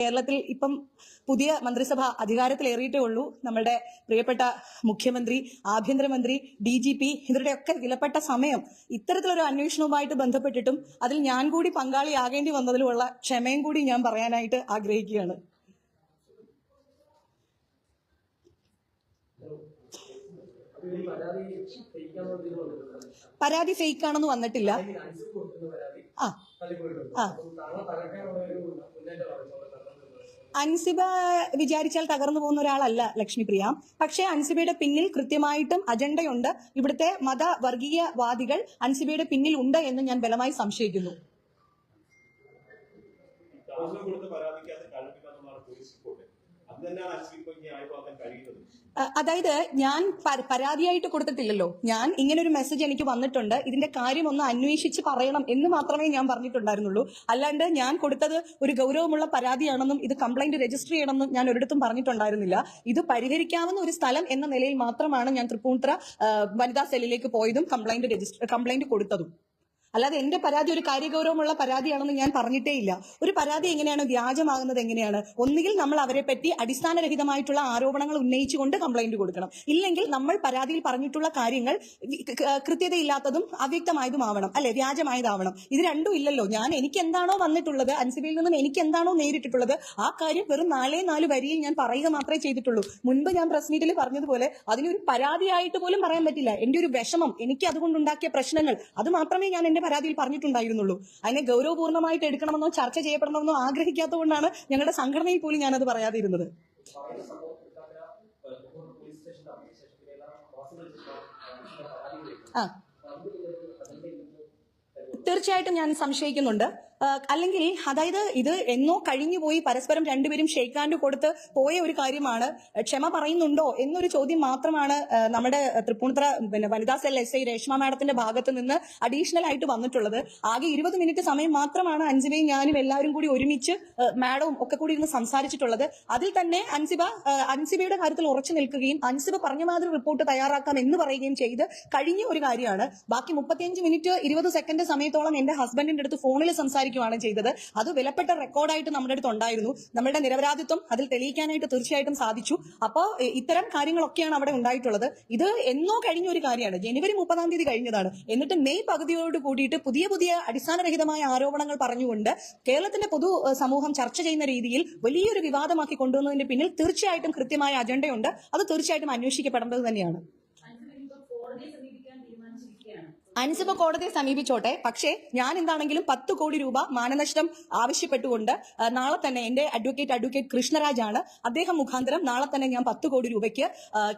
കേരളത്തിൽ ഇപ്പം പുതിയ മന്ത്രിസഭ അധികാരത്തിലേറിയിട്ടേ ഉള്ളൂ. നമ്മുടെ പ്രിയപ്പെട്ട മുഖ്യമന്ത്രി, ആഭ്യന്തരമന്ത്രി, DGP ഇവരുടെയൊക്കെ വിലപ്പെട്ട സമയം ഇത്തരത്തിലൊരു അന്വേഷണവുമായിട്ട് ബന്ധപ്പെട്ടിട്ടും അതിൽ ഞാൻ കൂടി പങ്കാളിയാകേണ്ടി വന്നതിലുമുള്ള ക്ഷമയും കൂടി ഞാൻ പറയാനായിട്ട് ആഗ്രഹിക്കുകയാണ്. പരാതി ഫേക്ക് ആണെന്ന് വന്നിട്ടില്ല. അൻസിബ വിചാരിച്ചാൽ തകർന്നു പോകുന്ന ഒരാളല്ല ലക്ഷ്മിപ്രിയ. പക്ഷേ അൻസിബയുടെ പിന്നിൽ കൃത്യമായിട്ടും അജണ്ടയുണ്ട്. ഇവിടുത്തെ മതവർഗീയവാദികൾ അൻസിബയുടെ പിന്നിൽ ഉണ്ട് എന്ന് ഞാൻ ബലമായി സംശയിക്കുന്നു. അതായത് ഞാൻ പരാതിയായിട്ട് കൊടുത്തിട്ടില്ലല്ലോ. ഞാൻ ഇങ്ങനെ ഒരു മെസ്സേജ് എനിക്ക് വന്നിട്ടുണ്ട്, ഇതിന്റെ കാര്യം ഒന്ന് അന്വേഷിച്ച് പറയണം എന്ന് മാത്രമേ ഞാൻ പറഞ്ഞിട്ടുണ്ടായിരുന്നുള്ളൂ. അല്ലാണ്ട് ഞാൻ കൊടുത്തത് ഒരു ഗൗരവമുള്ള പരാതിയാണെന്നും ഇത് കംപ്ലൈന്റ് രജിസ്റ്റർ ചെയ്യണമെന്നും ഞാൻ ഒരിടത്തും പറഞ്ഞിട്ടുണ്ടായിരുന്നില്ല. ഇത് പരിഹരിക്കാവുന്ന ഒരു സ്ഥലം എന്ന നിലയിൽ മാത്രമാണ് ഞാൻ തൃപ്പൂണിത്തുറ വനിതാ സെല്ലിലേക്ക് പോയതും കംപ്ലൈന്റ് കൊടുത്തതും. അല്ലാതെ എന്റെ പരാതി ഒരു കാര്യഗൗരവമുള്ള പരാതിയാണെന്ന് ഞാൻ പറഞ്ഞിട്ടേ ഇല്ല. ഒരു പരാതി എങ്ങനെയാണ് വ്യാജമാകുന്നത്? എങ്ങനെയാണ്? ഒന്നുകിൽ നമ്മൾ അവരെ പറ്റി അടിസ്ഥാനരഹിതമായിട്ടുള്ള ആരോപണങ്ങൾ ഉന്നയിച്ചുകൊണ്ട് കംപ്ലൈന്റ് കൊടുക്കണം, ഇല്ലെങ്കിൽ നമ്മൾ പരാതിയിൽ പറഞ്ഞിട്ടുള്ള കാര്യങ്ങൾ കൃത്യതയില്ലാത്തതും അവ്യക്തമായതുമാവണം, അല്ലെ, വ്യാജമായതാവണം. ഇത് രണ്ടും ഇല്ലല്ലോ. എനിക്ക് എന്താണോ വന്നിട്ടുള്ളത്, അൻസിബയിൽ നിന്നും എനിക്ക് എന്താണോ നേരിട്ടിട്ടുള്ളത്, ആ കാര്യം വെറും 4 വരിയിൽ ഞാൻ പറയുക മാത്രമേ ചെയ്തിട്ടുള്ളൂ. മുൻപ് ഞാൻ പ്രസ് മീറ്റിൽ പറഞ്ഞതുപോലെ അതിനൊരു പരാതിയായിട്ട് പോലും പറയാൻ പറ്റില്ല. എന്റെ ഒരു വിഷമം, എനിക്ക് അതുകൊണ്ടുണ്ടാക്കിയ പ്രശ്നങ്ങൾ, അത് മാത്രമേ ഞാൻ പരാതിയിൽ പറഞ്ഞിട്ടുണ്ടായിരുന്നുള്ളൂ. അതിനെ ഗൗരവപൂർണ്ണമായിട്ട് എടുക്കണമെന്നോ ചർച്ച ചെയ്യപ്പെടണമെന്നോ ആഗ്രഹിക്കാത്തതുകൊണ്ടാണ് ഞങ്ങളുടെ സംഘടനയിൽ പോലും ഞാനത് പറയാതിരുന്നത്. തീർച്ചയായിട്ടും ഞാൻ സംശയിക്കുന്നുണ്ട്. അല്ലെങ്കിൽ അതായത് ഇത് എന്നോ കഴിഞ്ഞുപോയി, പരസ്പരം രണ്ടുപേരും ഷെയ്ക്ക് ഹാൻഡ് കൊടുത്ത് പോയ ഒരു കാര്യമാണ്. ക്ഷമ പറയുന്നുണ്ടോ എന്നൊരു ചോദ്യം മാത്രമാണ് നമ്മുടെ തൃപ്പൂണിത്തുറ വനിതാ സെൽ SI രേഷ്മ മാഡത്തിന്റെ ഭാഗത്ത് നിന്ന് അഡീഷണൽ ആയിട്ട് വന്നിട്ടുള്ളത്. ആകെ 20 മിനിറ്റ് സമയം മാത്രമാണ് അൻസിബയും ഞാനും എല്ലാവരും കൂടി ഒരുമിച്ച് മാഡവും ഒക്കെ കൂടി ഇരുന്ന് സംസാരിച്ചിട്ടുള്ളത്. അതിൽ തന്നെ അൻസിബയുടെ കാര്യത്തിൽ ഉറച്ചു നിൽക്കുകയും അൻസിബ പറഞ്ഞ മാതിരി റിപ്പോർട്ട് തയ്യാറാക്കാം എന്ന് പറയുകയും ചെയ്ത് കഴിഞ്ഞ ഒരു കാര്യമാണ്. ബാക്കി 35 മിനിറ്റ് 20 സെക്കൻഡ് സമയത്തോളം എന്റെ ഹസ്ബൻഡിന്റെ അടുത്ത് ഫോണിൽ സംസാരിക്കുകയാണ് ചെയ്തത്. അത് വിലപ്പെട്ട റെക്കോർഡായിട്ട് നമ്മുടെ അടുത്ത് ഉണ്ടായിരുന്നു. നമ്മുടെ നിരപരാധിത്വം അതിൽ തെളിയിക്കാനായിട്ട് തീർച്ചയായിട്ടും സാധിച്ചു. അപ്പോൾ ഇത്തരം കാര്യങ്ങളൊക്കെയാണ് അവിടെ ഉണ്ടായിട്ടുള്ളത്. ഇത് എന്നോ കഴിഞ്ഞ ഒരു കാര്യമാണ്. ജനുവരി 30-ാം തീയതി കഴിഞ്ഞതാണ്. എന്നിട്ട് മെയ് പകുതിയോട് കൂടിയിട്ട് പുതിയ അടിസ്ഥാനരഹിതമായ ആരോപണങ്ങൾ പറഞ്ഞുകൊണ്ട് കേരളത്തിന്റെ പൊതു സമൂഹം ചർച്ച ചെയ്യുന്ന രീതിയിൽ വലിയൊരു വിവാദമാക്കി കൊണ്ടുവന്നതിന്റെ പിന്നിൽ തീർച്ചയായിട്ടും കൃത്യമായ അജണ്ടയുണ്ട്. അത് തീർച്ചയായിട്ടും അന്വേഷിക്കപ്പെടേണ്ടത് തന്നെയാണ്. അൻസിബ കോടതിയെ സമീപിച്ചോട്ടെ, പക്ഷേ ഞാൻ എന്താണെങ്കിലും 10 കോടി രൂപ മാനനഷ്ടം ആവശ്യപ്പെട്ടുകൊണ്ട് നാളെ തന്നെ എന്റെ അഡ്വക്കേറ്റ് കൃഷ്ണരാജാണ്, അദ്ദേഹം മുഖാന്തരം നാളെ തന്നെ ഞാൻ 10 കോടി രൂപയ്ക്ക്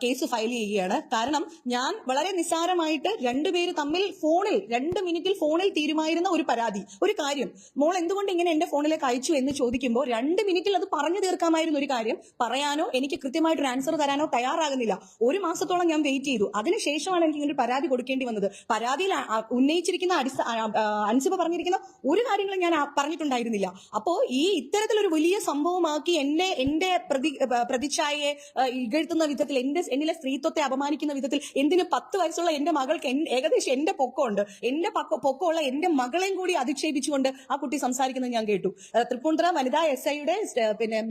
കേസ് ഫയൽ ചെയ്യുകയാണ്. കാരണം ഞാൻ വളരെ നിസ്സാരമായിട്ട് രണ്ടുപേര് തമ്മിൽ ഫോണിൽ 2 മിനിറ്റിൽ ഫോണിൽ തീരുമായിരുന്ന ഒരു പരാതി, ഒരു കാര്യം, മോൾ എന്തുകൊണ്ട് ഇങ്ങനെ എന്റെ ഫോണിലേക്ക് അയച്ചു എന്ന് ചോദിക്കുമ്പോൾ 2 മിനിറ്റിൽ അത് പറഞ്ഞു തീർക്കാമായിരുന്ന ഒരു കാര്യം പറയാനോ എനിക്ക് കൃത്യമായിട്ടൊരു ആൻസർ തരാനോ തയ്യാറാകുന്നില്ല. 1 മാസത്തോളം ഞാൻ വെയിറ്റ് ചെയ്തു. അതിനുശേഷമാണ് എനിക്ക് ഇങ്ങനെ പരാതി കൊടുക്കേണ്ടി വന്നത്. പരാതിയിൽ ഉന്നയിച്ചിരിക്കുന്ന അൻസിബ പറഞ്ഞിരിക്കുന്ന ഒരു കാര്യങ്ങളും ഞാൻ പറഞ്ഞിട്ടുണ്ടായിരുന്നില്ല. അപ്പോ ഇത്തരത്തിലൊരു വലിയ സംഭവമാക്കി എന്റെ പ്രതിച്ഛായയെ ഇകഴ്ത്തുന്ന വിധത്തിൽ, എന്നിലെ സ്ത്രീത്വത്തെ അപമാനിക്കുന്ന വിധത്തിൽ, എന്തിന് 10 വയസ്സുള്ള എന്റെ മകൾക്ക് ഏകദേശം എന്റെ പൊക്കമുണ്ട്, എന്റെ പൊക്കമുള്ള എന്റെ മകളെയും കൂടി അധിക്ഷേപിച്ചുകൊണ്ട് ആ കുട്ടി സംസാരിക്കുന്നത് ഞാൻ കേട്ടു. തൃപ്പൂണിത്തുറ വനിതാ SIയുടെ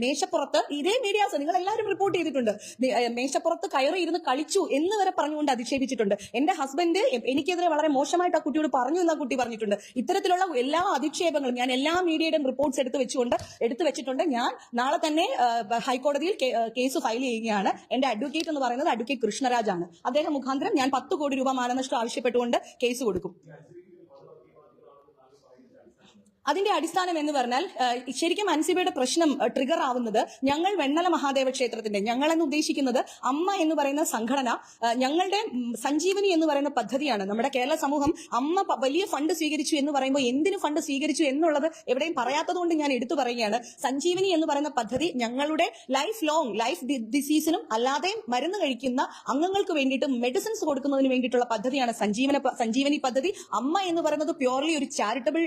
മേശപ്പുറത്ത് ഇതേ മീഡിയാസ് നിങ്ങൾ എല്ലാവരും റിപ്പോർട്ട് ചെയ്തിട്ടുണ്ട്. മേശപ്പുറത്ത് കയറി ഇരുന്ന് കളിച്ചു എന്ന് വരെ പറഞ്ഞുകൊണ്ട് അധിക്ഷേപിച്ചിട്ടുണ്ട്. എന്റെ ഹസ്ബൻഡ് എനിക്കെതിരെ വളരെ മോശമായിട്ട് ആ കുട്ടിയോട് പറഞ്ഞു എന്ന് ആ കുട്ടി പറഞ്ഞിട്ടുണ്ട്. ഇത്തരത്തിലുള്ള എല്ലാ അധിക്ഷേപങ്ങളും ഞാൻ എല്ലാ മീഡിയയുടെയും റിപ്പോർട്ട്സ് എടുത്തു വെച്ചിട്ടുണ്ട്. ഞാൻ നാളെ തന്നെ ഹൈക്കോടതിയിൽ കേസ് ഫയൽ ചെയ്യുകയാണ്. എന്റെ അഡ്വക്കേറ്റ് എന്ന് പറയുന്നത് അഡ്വക്കേറ്റ് കൃഷ്ണരാജാണ്. അദ്ദേഹം മുഖാന്തരം ഞാൻ 10 കോടി രൂപ മാനനഷ്ടം ആവശ്യപ്പെട്ടുകൊണ്ട് കേസ് കൊടുക്കും. അതിന്റെ അടിസ്ഥാനം എന്ന് പറഞ്ഞാൽ ശരിക്കും അൻസിബയുടെ പ്രശ്നം ട്രിഗർ ആവുന്നത് ഞങ്ങൾ വെണ്ണല മഹാദേവ ക്ഷേത്രത്തിന്റെ, ഞങ്ങൾ എന്ന് ഉദ്ദേശിക്കുന്നത് അമ്മ എന്ന് പറയുന്ന സംഘടന, ഞങ്ങളുടെ സഞ്ജീവനി എന്ന് പറയുന്ന പദ്ധതിയാണ്. നമ്മുടെ കേരള സമൂഹം അമ്മ വലിയ ഫണ്ട് സ്വീകരിച്ചു എന്ന് പറയുമ്പോൾ എന്തിനു ഫണ്ട് സ്വീകരിച്ചു എന്നുള്ളത് എവിടെയും പറയാത്തതുകൊണ്ട് ഞാൻ എടുത്തു പറയുകയാണ്. സഞ്ജീവനി എന്ന് പറയുന്ന പദ്ധതി ഞങ്ങളുടെ ലൈഫ് ഡിസീസിനും അല്ലാതെ മരുന്ന് കഴിക്കുന്ന അംഗങ്ങൾക്ക് വേണ്ടിയിട്ട് മെഡിസിൻസ് കൊടുക്കുന്നതിന് വേണ്ടിയിട്ടുള്ള പദ്ധതിയാണ് സഞ്ജീവനി പദ്ധതി. അമ്മ എന്ന് പറയുന്നത് പ്യോർലി ഒരു ചാരിറ്റബിൾ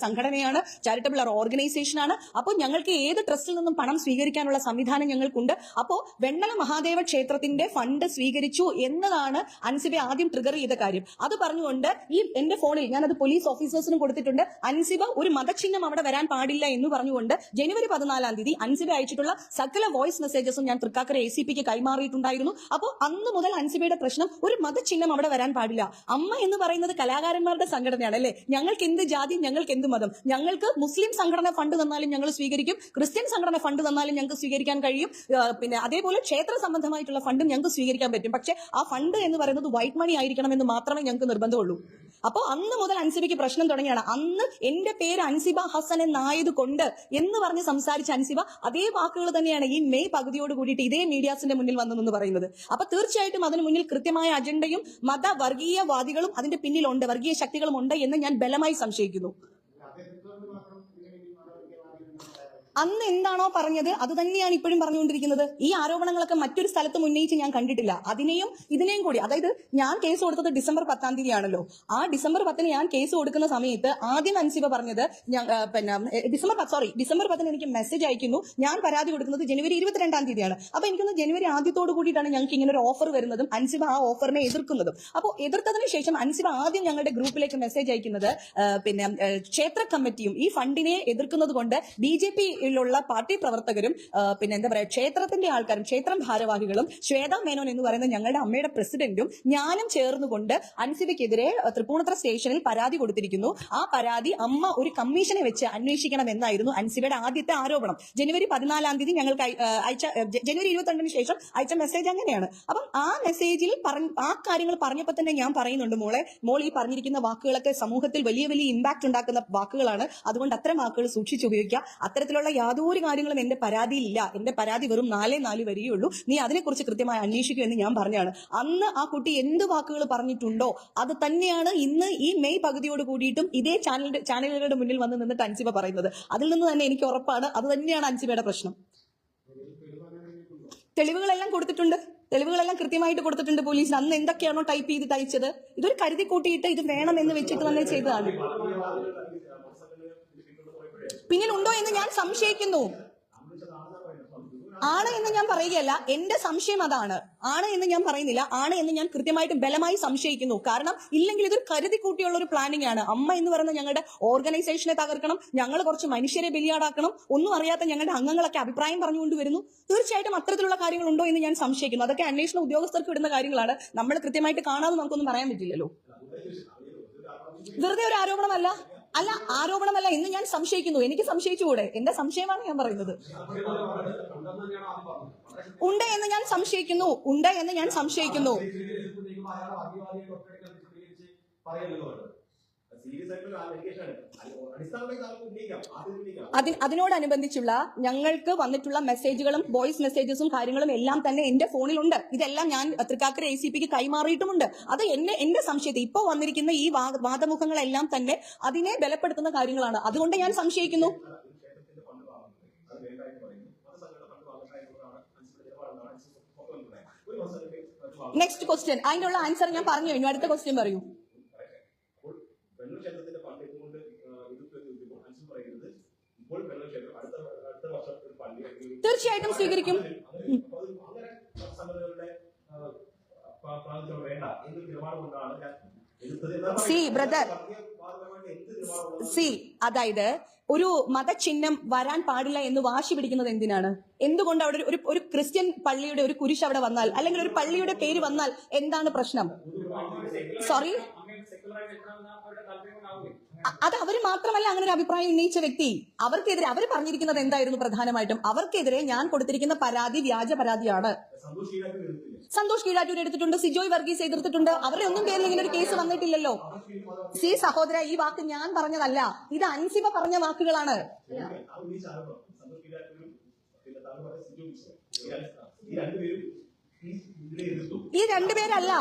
സംഘടന സംഘടനയാണ്, ചാരിറ്റബിൾ ഓർഗനൈസേഷൻ ആണ്. അപ്പോൾ ഞങ്ങൾക്ക് ഏത് ട്രസ്റ്റിൽ നിന്നും പണം സ്വീകരിക്കാനുള്ള സംവിധാനം ഞങ്ങൾക്കുണ്ട്. അപ്പോൾ വെണ്ണല മഹാദേവ ക്ഷേത്രത്തിന്റെ ഫണ്ട് സ്വീകരിച്ചു എന്നതാണ് അൻസിബെ ആദ്യം ട്രിഗർ ചെയ്ത കാര്യം. അത് പറഞ്ഞുകൊണ്ട് ഈ എന്റെ ഫോണിൽ ഞാൻ അത് പോലീസ് ഓഫീസേഴ്സിനും കൊടുത്തിട്ടുണ്ട്. അൻസിബ ഒരു മതചിഹ്നം അവിടെ വരാൻ പാടില്ല എന്ന് പറഞ്ഞുകൊണ്ട് ജനുവരി 14 അൻസിബ അയച്ചിട്ടുള്ള സകല വോയിസ് മെസ്സേജസും ഞാൻ തൃക്കാക്കര ACPക്ക് കൈമാറിയിട്ടുണ്ടായിരുന്നു. അപ്പോൾ അന്ന് മുതൽ അൻസിബയുടെ പ്രശ്നം ഒരു മതചിഹ്നം അവിടെ വരാൻ പാടില്ല. അമ്മ എന്ന് പറയുന്നത് കലാകാരന്മാരുടെ സംഘടനയാണ് അല്ലെ. ഞങ്ങൾക്ക് എന്ത് ജാതി, ഞങ്ങൾക്ക് എന്ത് മതം, ഞങ്ങൾക്ക് മുസ്ലിം സംഘടന ഫണ്ട് തന്നാലും ഞങ്ങൾ സ്വീകരിക്കും, ക്രിസ്ത്യൻ സംഘടന ഫണ്ട് തന്നാലും ഞങ്ങൾക്ക് സ്വീകരിക്കാൻ കഴിയും, പിന്നെ അതേപോലെ ക്ഷേത്ര സംബന്ധമായിട്ടുള്ള ഫണ്ടും ഞങ്ങൾക്ക് സ്വീകരിക്കാൻ പറ്റും. പക്ഷെ ആ ഫണ്ട് എന്ന് പറയുന്നത് വൈറ്റ് മണി ആയിരിക്കണം എന്ന് മാത്രമേ ഞങ്ങൾക്ക് നിർബന്ധമുള്ളൂ. അപ്പോൾ അന്ന് മുതൽ അൻസിബയ്ക്ക് പ്രശ്നം തുടങ്ങിയാണ്. അന്ന് എന്റെ പേര് അൻസിബ ഹസൻ എന്നായതുകൊണ്ട് എന്ന് പറഞ്ഞ് സംസാരിച്ച അൻസിബ അതേ വാക്കുകൾ തന്നെയാണ് ഈ മെയ് പകുതിയോട് കൂടിയിട്ട് ഇതേ മീഡിയാസിന്റെ മുന്നിൽ വന്നെന്ന് പറയുന്നത്. അപ്പൊ തീർച്ചയായിട്ടും അതിന് മുന്നിൽ കൃത്യമായ അജണ്ടയും മതവർഗീയവാദികളും അതിന്റെ പിന്നിലുണ്ട്, വർഗീയ ശക്തികളും ഉണ്ട് എന്ന് ഞാൻ ബലമായി സംശയിക്കുന്നു. അന്ന് എന്താണോ പറഞ്ഞത് അത് തന്നെയാണ് ഇപ്പോഴും പറഞ്ഞുകൊണ്ടിരിക്കുന്നത്. ഈ ആരോപണങ്ങളൊക്കെ മറ്റൊരു സ്ഥലത്തും ഉന്നയിച്ച് ഞാൻ കണ്ടിട്ടില്ല. ഇതിനെയും കൂടി, അതായത് ഞാൻ കേസ് കൊടുത്തത് ഡിസംബർ 10 ആണല്ലോ. ആ ഡിസംബർ 10 ഞാൻ കേസ് കൊടുക്കുന്ന സമയത്ത് ആദ്യം അൻസിബ പറഞ്ഞത് ഡിസംബർ 10 എനിക്ക് മെസ്സേജ് അയക്കുന്നു, ഞാൻ പരാതി കൊടുക്കുന്നത് ജനുവരി 22 അപ്പൊ എനിക്കൊന്ന് ജനുവരി ആദ്യത്തോടു കൂടിയിട്ടാണ് ഞങ്ങൾക്ക് ഇങ്ങനെ ഒരു ഓഫർ വരുന്നതും അൻസിബ ആ ഓഫറിനെ എതിർക്കുന്നതും. അപ്പോൾ എതിർത്തതിന് ശേഷം അൻസിബ ആദ്യം ഞങ്ങളുടെ ഗ്രൂപ്പിലേക്ക് മെസ്സേജ് അയക്കുന്നത് ക്ഷേത്ര കമ്മിറ്റിയും ഈ ഫണ്ടിനെ എതിർക്കുന്നത് കൊണ്ട് BJP ുള്ള പാർട്ടി പ്രവർത്തകരും എന്താ പറയുക ക്ഷേത്രത്തിന്റെ ആൾക്കാരും ക്ഷേത്രം ഭാരവാഹികളും ശ്വേത മേനോൻ എന്ന് പറയുന്ന ഞങ്ങളുടെ അമ്മയുടെ പ്രസിഡന്റും ഞാനും ചേർന്നുകൊണ്ട് അൻസിബയ്ക്കെതിരെ തൃപ്പൂണിത്തുറ സ്റ്റേഷനിൽ പരാതി കൊടുത്തിരിക്കുന്നു. ആ പരാതി അമ്മ ഒരു കമ്മീഷനെ വെച്ച് അന്വേഷിക്കണം എന്നായിരുന്നു അൻസിബയുടെ ആദ്യത്തെ ആരോപണം. ജനുവരി 14 ഞങ്ങൾക്ക് ജനുവരി 22 ശേഷം അയച്ച മെസ്സേജ് അങ്ങനെയാണ്. അപ്പം ആ മെസ്സേജിൽ ആ കാര്യങ്ങൾ പറഞ്ഞപ്പോൾ തന്നെ ഞാൻ പറയുന്നുണ്ട്, മോൾ ഈ പറഞ്ഞിരിക്കുന്ന വാക്കുകളൊക്കെ സമൂഹത്തിൽ വലിയ വലിയ ഇമ്പാക്ട് ഉണ്ടാക്കുന്ന വാക്കുകളാണ്, അതുകൊണ്ട് അത്തരം വാക്കുകൾ സൂക്ഷിച്ചുപയോഗിക്കുക. അത്തരത്തിലുള്ള യാതൊരു കാര്യങ്ങളും എന്റെ പരാതിയിലില്ല, എന്റെ പരാതി വെറും 4 വരികയേ ഉള്ളൂ, നീ അതിനെക്കുറിച്ച് കൃത്യമായി അന്വേഷിക്കൂ എന്ന് ഞാൻ പറഞ്ഞാണ്. അന്ന് ആ കുട്ടി എന്ത് വാക്കുകൾ പറഞ്ഞിട്ടുണ്ടോ അത് തന്നെയാണ് ഇന്ന് ഈ മെയ് പകുതിയോട് കൂടിയിട്ടും ഇതേ ചാനലുകളുടെ മുന്നിൽ വന്ന് നിന്നിട്ട് അൻസിബ പറയുന്നത്. അതിൽ നിന്ന് തന്നെ എനിക്ക് ഉറപ്പാണ് അത് തന്നെയാണ് അൻസിബയുടെ പ്രശ്നം. തെളിവുകളെല്ലാം കൃത്യമായിട്ട് കൊടുത്തിട്ടുണ്ട് പോലീസിന്. അന്ന് എന്തൊക്കെയാണോ ടൈപ്പ് ചെയ്ത് അയച്ചത് ഇതൊരു കരുതി കൂട്ടിയിട്ട് ഇത് വേണമെന്ന് വെച്ചിട്ട് തന്നെ ചെയ്തതാണ്. പിന്നിലുണ്ടോ എന്ന് ഞാൻ സംശയിക്കുന്നു. ആണ് എന്ന് ഞാൻ പറയുകയല്ല, എന്റെ സംശയം അതാണ്. ആണ് എന്ന് ഞാൻ പറയുന്നില്ല, ആണ് എന്ന് ഞാൻ കൃത്യമായിട്ടും ബലമായി സംശയിക്കുന്നു. കാരണം ഇല്ലെങ്കിൽ ഇതൊരു കരുതി കൂട്ടിയുള്ള ഒരു പ്ലാനിംഗ് ആണ്. അമ്മ എന്ന് പറയുന്ന ഞങ്ങളുടെ ഓർഗനൈസേഷനെ തകർക്കണം, ഞങ്ങൾ കുറച്ച് മനുഷ്യരെ ബലിയാടാക്കണം, ഒന്നും അറിയാത്ത ഞങ്ങളുടെ അംഗങ്ങളൊക്കെ അഭിപ്രായം പറഞ്ഞുകൊണ്ട് വരുന്നു. തീർച്ചയായിട്ടും അത്തരത്തിലുള്ള കാര്യങ്ങൾ ഉണ്ടോ എന്ന് ഞാൻ സംശയിക്കുന്നു. അതൊക്കെ അന്വേഷണ ഉദ്യോഗസ്ഥർക്ക് വിടുന്ന കാര്യങ്ങളാണ്. നമ്മൾ കൃത്യമായിട്ട് കാണാതെ നമുക്കൊന്നും പറയാൻ പറ്റില്ലല്ലോ. വെറുതെ ഒരു ആരോപണമല്ല എന്ന് ഞാൻ സംശയിക്കുന്നു. എനിക്ക് സംശയിച്ചുകൂടെ? എന്റെ സംശയമാണ് ഞാൻ പറയുന്നത്. ഉണ്ട് എന്ന് ഞാൻ സംശയിക്കുന്നു. അതിനോടനുബന്ധിച്ചുള്ള ഞങ്ങൾക്ക് വന്നിട്ടുള്ള മെസ്സേജുകളും വോയിസ് മെസ്സേജസും കാര്യങ്ങളും എല്ലാം തന്നെ എന്റെ ഫോണിലുണ്ട്. ഇതെല്ലാം ഞാൻ തൃക്കാക്കര ACPക്ക് കൈമാറിയിട്ടുമുണ്ട്. അത് എന്റെ സംശയത്തെ ഇപ്പോൾ വന്നിരിക്കുന്ന ഈ വാദമുഖങ്ങളെല്ലാം തന്നെ അതിനെ ബലപ്പെടുത്തുന്ന കാര്യങ്ങളാണ്. അതുകൊണ്ട് ഞാൻ സംശയിക്കുന്നു. നെക്സ്റ്റ് ക്വസ്റ്റ്യൻ, അതിനുള്ള ആൻസർ ഞാൻ പറഞ്ഞു കഴിഞ്ഞു. അടുത്ത ക്വസ്റ്റ്യൻ പറയൂ. തീർച്ചയായിട്ടും സ്വീകരിക്കും. അതായത് ഒരു മതചിഹ്നം വരാൻ പാടില്ല എന്ന് വാശി പിടിക്കുന്നത് എന്തിനാണ്? എന്തുകൊണ്ട് അവിടെ ഒരു ക്രിസ്ത്യൻ പള്ളിയുടെ ഒരു കുരിശ് അവിടെ വന്നാൽ അല്ലെങ്കിൽ ഒരു പള്ളിയുടെ പേര് വന്നാൽ എന്താണ് പ്രശ്നം? സോറി, അത് അവർ മാത്രമല്ല അങ്ങനെ ഒരു അഭിപ്രായം ഉന്നയിച്ച വ്യക്തി. അവർക്കെതിരെ അവർ പറഞ്ഞിരിക്കുന്നത് എന്തായിരുന്നു? പ്രധാനമായിട്ടും അവർക്കെതിരെ ഞാൻ കൊടുത്തിരിക്കുന്ന പരാതി വ്യാജ പരാതിയാണ്. സന്തോഷ് കീഴാറ്റൂർ എടുത്തിട്ടുണ്ട്, സിജോയ് വർഗീസ് എതിർത്തിട്ടുണ്ട്. അവരുടെ ഒന്നും പേരിൽ ഇങ്ങനെ ഒരു കേസ് വന്നിട്ടില്ലല്ലോ. സഹോദര, ഈ വാക്ക് ഞാൻ പറഞ്ഞതല്ല, ഇത് അൻസിബ പറഞ്ഞ വാക്കുകളാണ്. ഈ രണ്ടുപേരല്ല.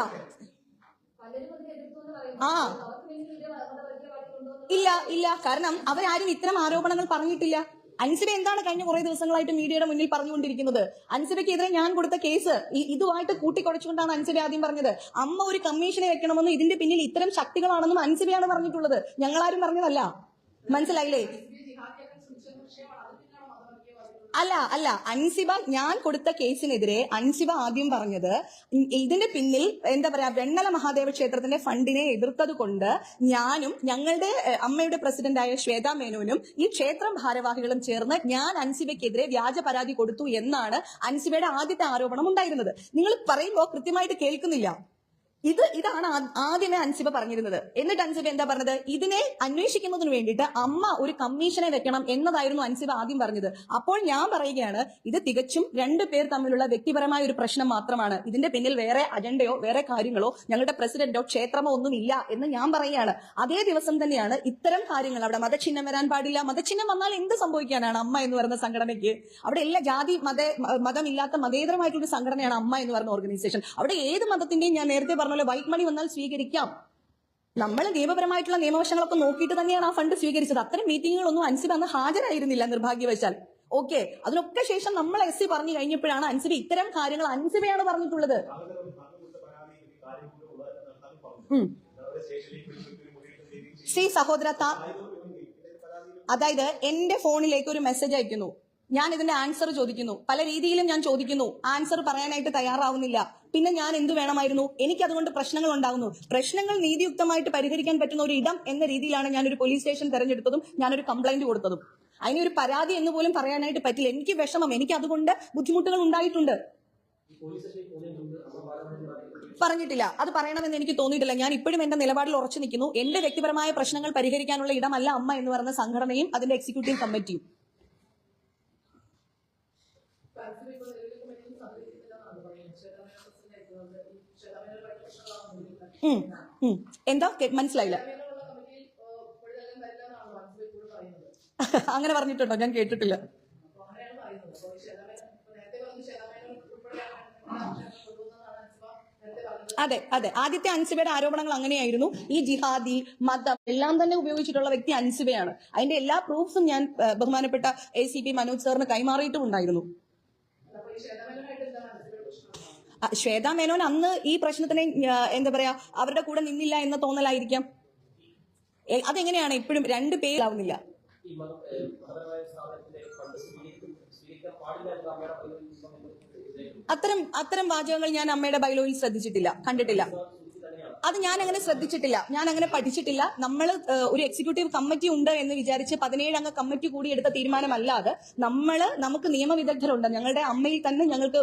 ഇല്ല, കാരണം അവരാരും ഇത്തരം ആരോപണങ്ങൾ പറഞ്ഞിട്ടില്ല. അൻസിബ എന്താണ് കഴിഞ്ഞ കുറെ ദിവസങ്ങളായിട്ട് മീഡിയയുടെ മുന്നിൽ പറഞ്ഞുകൊണ്ടിരിക്കുന്നത്? അൻസിബയ്ക്കെതിരെ ഞാൻ കൊടുത്ത കേസ് ഇതുമായിട്ട് കൂട്ടിക്കുഴച്ചുകൊണ്ടാണ് അൻസിബ ആദ്യം പറഞ്ഞത്. അമ്മ ഒരു കമ്മീഷനെ വെക്കണമെന്നും ഇതിന്റെ പിന്നിൽ ഇത്തരം ശക്തികളാണെന്നും അൻസിബയാണ് പറഞ്ഞിട്ടുള്ളത്, ഞങ്ങളാരും പറഞ്ഞതല്ല. മനസ്സിലായില്ലേ? അല്ല അൻസിബ, ഞാൻ കൊടുത്ത കേസിനെതിരെ അൻസിബ ആദ്യം പറഞ്ഞത് ഇതിന്റെ പിന്നിൽ എന്താ പറയാ, വെണ്ണല മഹാദേവ ക്ഷേത്രത്തിന്റെ ഫണ്ടിനെ എതിർത്തത് കൊണ്ട് ഞാനും ഞങ്ങളുടെ അമ്മയുടെ പ്രസിഡന്റായ ശ്വേതാ മേനോനും ഈ ക്ഷേത്രം ഭാരവാഹികളും ചേർന്ന് ഞാൻ അൻസിബയ്ക്കെതിരെ വ്യാജ പരാതി കൊടുത്തു എന്നാണ് അൻസിബയുടെ ആദ്യത്തെ ആരോപണം ഉണ്ടായിരുന്നത്. നിങ്ങൾ പറയുമ്പോൾ കൃത്യമായിട്ട് കേൾക്കുന്നില്ല. ഇതാണ് ആദ്യമേ അൻസിബ പറഞ്ഞിരുന്നത്. എന്നിട്ട് അൻസിബ എന്താ പറഞ്ഞത്? ഇതിനെ അന്വേഷിക്കുന്നതിന് വേണ്ടിയിട്ട് അമ്മ ഒരു കമ്മീഷനെ വെക്കണം എന്നതായിരുന്നു അൻസിബ ആദ്യം പറഞ്ഞത്. അപ്പോൾ ഞാൻ പറയുകയാണ്, ഇത് തികച്ചും രണ്ടുപേർ തമ്മിലുള്ള വ്യക്തിപരമായ ഒരു പ്രശ്നം മാത്രമാണ്. ഇതിന്റെ പിന്നിൽ വേറെ അജണ്ടയോ വേറെ കാര്യങ്ങളോ ഞങ്ങളുടെ പ്രസിഡന്റോ ക്ഷേത്രമോ ഒന്നും ഇല്ല എന്ന് ഞാൻ പറയുകയാണ്. അതേ ദിവസം തന്നെയാണ് ഇത്തരം കാര്യങ്ങൾ, അവിടെ മതചിഹ്നം വരാൻ പാടില്ല, മതചിഹ്നം വന്നാൽ എന്ത് സംഭവിക്കാനാണ് അമ്മ എന്ന് പറയുന്ന സംഘടനയ്ക്ക്? അവിടെ എല്ലാ ജാതി മതമില്ലാത്ത മതേതരമായിട്ടൊരു സംഘടനയാണ് അമ്മ എന്ന് പറയുന്ന ഓർഗനൈസേഷൻ. അവിടെ ഏത് മതത്തിന്റെയും, ഞാൻ നേരത്തെ പറഞ്ഞ വൈറ്റ് മണി വന്നാൽ സ്വീകരിക്കാം. നമ്മൾ നിയമപരമായിട്ടുള്ള നിയമവശങ്ങളൊക്കെ നോക്കിയിട്ട് തന്നെയാണ് ആ ഫണ്ട് സ്വീകരിച്ചത്. അത്തരം മീറ്റിങ്ങുകളൊന്നും അൻസിബ അന്ന് ഹാജരായിരുന്നില്ല നിർഭാഗ്യവശാൽ. ഓക്കെ, അതിനൊക്കെ ശേഷം നമ്മൾ എസ് സി പറഞ്ഞു കഴിഞ്ഞപ്പോഴാണ് അൻസിബ ഇത്തരം കാര്യങ്ങൾ അൻസിബയാണ് പറഞ്ഞിട്ടുള്ളത്. ശ്രീ സഹോദര, അതായത് എന്റെ ഫോണിലേക്ക് ഒരു മെസ്സേജ് അയക്കുന്നു, ഞാൻ ഇതിന്റെ ആൻസർ ചോദിക്കുന്നു, പല രീതിയിലും ഞാൻ ചോദിക്കുന്നു, ആൻസർ പറയാനായിട്ട് തയ്യാറാവുന്നില്ല. പിന്നെ ഞാൻ എന്ത് വേണമായിരുന്നു? എനിക്ക് അതുകൊണ്ട് പ്രശ്നങ്ങൾ ഉണ്ടാകുന്നു. പ്രശ്നങ്ങൾ നീതിയുക്തമായിട്ട് പരിഹരിക്കാൻ പറ്റുന്ന ഒരു ഇടം എന്ന രീതിയിലാണ് ഞാനൊരു പോലീസ് സ്റ്റേഷൻ തെരഞ്ഞെടുത്തതും ഞാനൊരു കംപ്ലൈന്റ് കൊടുത്തതും. അതിനൊരു പരാതി എന്ന് പോലും പറയാനായിട്ട് പറ്റില്ല. എനിക്ക് വിഷമം, എനിക്ക് അതുകൊണ്ട് ബുദ്ധിമുട്ടുകൾ ഉണ്ടായിട്ടുണ്ട്. പറഞ്ഞിട്ടില്ല, അത് പറയണമെന്ന് എനിക്ക് തോന്നിയിട്ടില്ല. ഞാൻ ഇപ്പോഴും എന്റെ നിലപാടിൽ ഉറച്ചു നിൽക്കുന്നു. എന്റെ വ്യക്തിപരമായ പ്രശ്നങ്ങൾ പരിഹരിക്കാനുള്ള ഇടമല്ല അമ്മ എന്ന് പറയുന്ന സംഘടനയും അതിന്റെ എക്സിക്യൂട്ടീവ് കമ്മിറ്റിയും. എന്താ മനസ്സിലായില്ല? അങ്ങനെ പറഞ്ഞിട്ടുണ്ടോ? ഞാൻ കേട്ടിട്ടില്ല. അതെ, ആദ്യത്തെ അൻസിബയുടെ ആരോപണങ്ങൾ അങ്ങനെയായിരുന്നു. ഈ ജിഹാദി മതം എല്ലാം തന്നെ ഉപയോഗിച്ചിട്ടുള്ള വ്യക്തി അൻസിബയാണ്. അതിന്റെ എല്ലാ പ്രൂഫ്സും ഞാൻ ബഹുമാനപ്പെട്ട ACP മനോജ് സാറിന് കൈമാറിയിട്ടുമുണ്ടായിരുന്നു. ശ്വേതാ മേനോൻ അന്ന് ഈ പ്രശ്നത്തിനെ എന്താ പറയാ, അവരുടെ കൂടെ നിന്നില്ല എന്ന തോന്നലായിരിക്കാം. അതെങ്ങനെയാണ് ഇപ്പോഴും രണ്ടു പേരാവുന്നില്ല? അത്തരം വാചകങ്ങൾ ഞാൻ അമ്മയുടെ ബൈലോയിൽ ശ്രദ്ധിച്ചിട്ടില്ല, കണ്ടിട്ടില്ല. അത് ഞാൻ അങ്ങനെ ശ്രദ്ധിച്ചിട്ടില്ല, ഞാൻ അങ്ങനെ പഠിച്ചിട്ടില്ല. നമ്മൾ ഒരു എക്സിക്യൂട്ടീവ് കമ്മിറ്റി ഉണ്ട് എന്ന് വിചാരിച്ച് 17 അംഗ കമ്മിറ്റി കൂടി എടുത്ത തീരുമാനമല്ലാതെ നമുക്ക് നിയമവിദഗ്ധരുണ്ട്. ഞങ്ങളുടെ അമ്മയിൽ തന്നെ ഞങ്ങൾക്ക്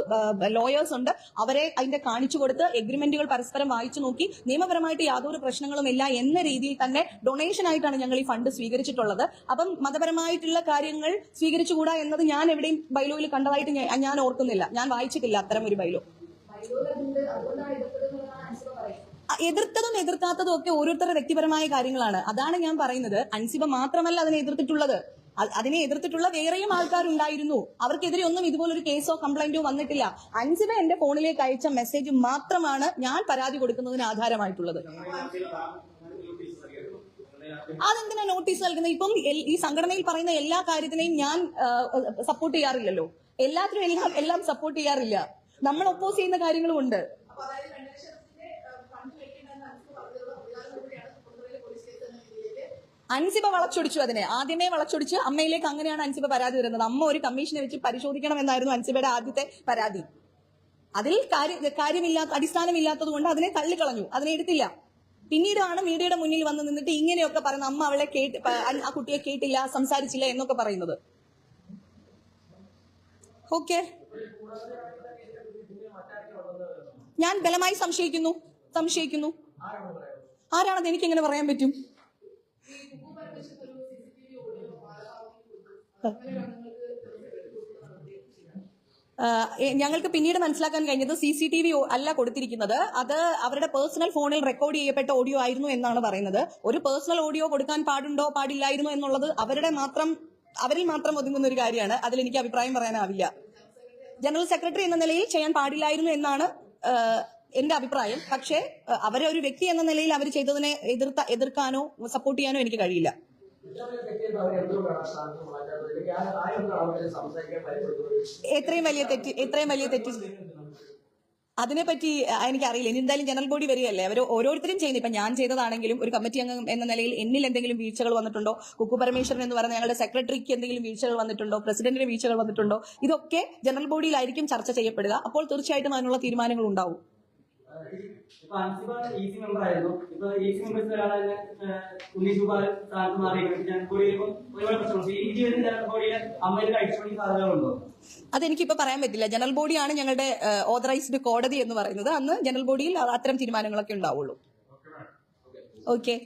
ലോയേഴ്സ് ഉണ്ട്. അവരെ അതിന്റെ കാണിച്ചു കൊടുത്ത് എഗ്രിമെന്റുകൾ പരസ്പരം വായിച്ചു നോക്കി നിയമപരമായിട്ട് യാതൊരു പ്രശ്നങ്ങളും ഇല്ല എന്ന രീതിയിൽ തന്നെ ഡൊണേഷൻ ആയിട്ടാണ് ഞങ്ങൾ ഈ ഫണ്ട് സ്വീകരിച്ചിട്ടുള്ളത്. അപ്പം മതപരമായിട്ടുള്ള കാര്യങ്ങൾ സ്വീകരിച്ചുകൂടാ എന്നത് ഞാൻ എവിടെയും ബൈലോയിൽ കണ്ടതായിട്ട് ഞാൻ ഓർക്കുന്നില്ല. ഞാൻ വായിച്ചിട്ടില്ല അത്തരം ഒരു ബൈലോ. എതിർത്തതും എതിർക്കാത്തതും ഒക്കെ ഓരോരുത്തരുടെ വ്യക്തിപരമായ കാര്യങ്ങളാണ്. അതാണ് ഞാൻ പറയുന്നത്. അൻസിബ മാത്രമല്ല അതിനെ എതിർത്തിട്ടുള്ളത്, അതിനെ എതിർത്തിട്ടുള്ള വേറെയും ആൾക്കാരുണ്ടായിരുന്നു. അവർക്കെതിരെ ഒന്നും ഇതുപോലൊരു കേസോ കംപ്ലൈന്റോ വന്നിട്ടില്ല. അൻസിബ എന്റെ ഫോണിലേക്ക് അയച്ച മെസ്സേജ് മാത്രമാണ് ഞാൻ പരാതി കൊടുക്കുന്നതിന് ആധാരമായിട്ടുള്ളത്. അതെന്തിനാ നോട്ടീസ് നൽകുന്നത്? ഇപ്പം ഈ സംഘടനയിൽ പറയുന്ന എല്ലാ കാര്യത്തിനെയും ഞാൻ സപ്പോർട്ട് ചെയ്യാറില്ലല്ലോ. എല്ലാത്തിനും എല്ലാം സപ്പോർട്ട് ചെയ്യാറില്ല. നമ്മൾ ഒപ്പോസ് ചെയ്യുന്ന കാര്യങ്ങളും ഉണ്ട്. അൻസിബ വളച്ചൊടിച്ചു, അതിനെ ആദ്യമേ വളച്ചൊടിച്ച് അമ്മയിലേക്ക്. അങ്ങനെയാണ് അൻസിബ പരാതി വരുന്നത്. അമ്മ ഒരു കമ്മീഷനെ വെച്ച് പരിശോധിക്കണം എന്നായിരുന്നു അൻസിബയുടെ ആദ്യത്തെ പരാതി. അതിൽ അടിസ്ഥാനമില്ലാത്തത് കൊണ്ട് അതിനെ തള്ളിക്കളഞ്ഞു, അതിനെ എടുത്തില്ല. പിന്നീടാണ് മീഡിയയുടെ മുന്നിൽ വന്ന് നിന്നിട്ട് ഇങ്ങനെയൊക്കെ പറയുന്നത്, അമ്മ അവളെ ആ കുട്ടിയെ കേട്ടില്ല, സംസാരിച്ചില്ല എന്നൊക്കെ പറയുന്നത്. ഓക്കെ, ഞാൻ ബലമായി സംശയിക്കുന്നു. ആരാണത് എനിക്കെങ്ങനെ പറയാൻ പറ്റും? ഞങ്ങൾക്ക് പിന്നീട് മനസ്സിലാക്കാൻ കഴിഞ്ഞത് CCTV അല്ല കൊടുത്തിരിക്കുന്നത്, അത് അവരുടെ പേഴ്സണൽ ഫോണിൽ റെക്കോർഡ് ചെയ്യപ്പെട്ട ഓഡിയോ ആയിരുന്നു എന്നാണ് പറയുന്നത്. ഒരു പേഴ്സണൽ ഓഡിയോ കൊടുക്കാൻ പാടുണ്ടോ പാടില്ലായിരുന്നു എന്നുള്ളത് അവരിൽ മാത്രം ഒതുങ്ങുന്ന ഒരു കാര്യമാണ്. അതിൽ എനിക്ക് അഭിപ്രായം പറയാനാവില്ല. ജനറൽ സെക്രട്ടറി എന്ന നിലയിൽ ചെയ്യാൻ പാടില്ലായിരുന്നു എന്നാണ് എന്റെ അഭിപ്രായം. പക്ഷേ അവരെ ഒരു വ്യക്തി എന്ന നിലയിൽ അവർ ചെയ്തതിനെ എതിർക്കാനോ സപ്പോർട്ട് ചെയ്യാനോ എനിക്ക് കഴിയില്ല. എത്രയും വലിയ തെറ്റ് അതിനെപ്പറ്റി എനിക്കറിയില്ല. ഇനി എന്തായാലും ജനറൽ ബോഡി വരികയല്ലേ, അവർ ഓരോരുത്തരും ചെയ്യുന്നത്. ഇപ്പൊ ഞാൻ ചെയ്തതാണെങ്കിലും ഒരു കമ്മിറ്റി അംഗം എന്ന നിലയിൽ എന്നിൽ എന്തെങ്കിലും വീഴ്ചകൾ വന്നിട്ടുണ്ടോ, കുക്കു പരമേശ്വരൻ എന്ന് പറയുന്ന ഞങ്ങളുടെ സെക്രട്ടറിക്ക് എന്തെങ്കിലും വീഴ്ചകൾ വന്നിട്ടുണ്ടോ, പ്രസിഡന്റിന് വീഴ്ചകൾ വന്നിട്ടുണ്ടോ, ഇതൊക്കെ ജനറൽ ബോഡിയിലായിരിക്കും ചർച്ച ചെയ്യപ്പെടുക. അപ്പോൾ തീർച്ചയായിട്ടും അതിനുള്ള തീരുമാനങ്ങൾ ഉണ്ടാവും. ഇപ്പൊ അൻസിബ ഈസി മെമ്പർ ആയിരുന്നു. ഇപ്പൊ ഈസി മെമ്പേഴ്സ് ഒരാളെ ഉണ്ണീഷുബാൽ സ്ഥാനത്ത് മാറി ജനറൽ ബോഡിയിൽ ഇപ്പം ഒരുപാട് പ്രശ്നമുണ്ട്. ഈ വരുന്ന ജനറൽ ബോഡിയിൽ അമ്മയിൽ അടിച്ചുപൊളി സാധ്യതകളുണ്ടോ? അതെനിക്കിപ്പോ പറയാൻ പറ്റില്ല. ജനറൽ ബോഡിയാണ് ഞങ്ങളുടെ ഓതറൈസ്ഡ് കോടതി എന്ന് പറയുന്നത്. അന്ന് ജനറൽ ബോഡിയിൽ അത്തരം തീരുമാനങ്ങളൊക്കെ ഉണ്ടാവുള്ളൂ. ഓക്കെ.